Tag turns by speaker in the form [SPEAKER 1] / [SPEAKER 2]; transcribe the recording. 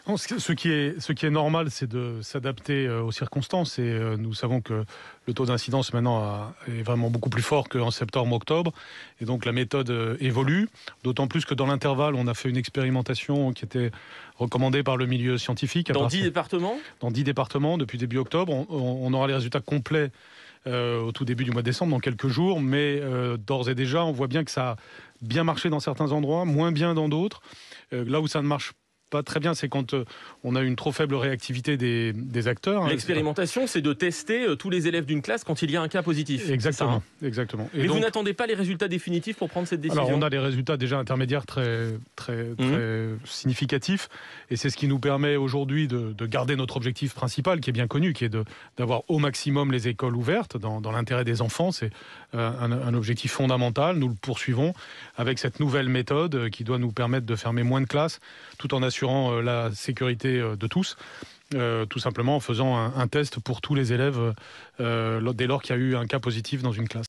[SPEAKER 1] Non, ce qui est normal, c'est de s'adapter aux circonstances. Et nous savons que le taux d'incidence maintenant est vraiment beaucoup plus fort qu'en septembre-octobre. Et donc la méthode évolue. D'autant plus que dans l'intervalle, on a fait une expérimentation qui était recommandée par le milieu scientifique.
[SPEAKER 2] Dans 10 départements ?
[SPEAKER 1] Dans 10 départements depuis début octobre. On aura les résultats complets au tout début du mois de décembre, dans quelques jours. Mais d'ores et déjà, on voit bien que ça a bien marché dans certains endroits, moins bien dans d'autres. Là où ça ne marche pas très bien, c'est quand on a une trop faible réactivité des acteurs.
[SPEAKER 2] L'expérimentation, c'est de tester tous les élèves d'une classe quand il y a un cas positif.
[SPEAKER 1] Exactement. Exactement.
[SPEAKER 2] Mais vous n'attendez pas les résultats définitifs pour prendre cette décision ?
[SPEAKER 1] Alors, on a des résultats déjà intermédiaires très significatifs. Et c'est ce qui nous permet aujourd'hui de garder notre objectif principal, qui est bien connu, qui est d'avoir au maximum les écoles ouvertes dans l'intérêt des enfants. C'est un objectif fondamental. Nous le poursuivons avec cette nouvelle méthode qui doit nous permettre de fermer moins de classes, tout en assurant la sécurité de tous, tout simplement en faisant un test pour tous les élèves dès lors qu'il y a eu un cas positif dans une classe.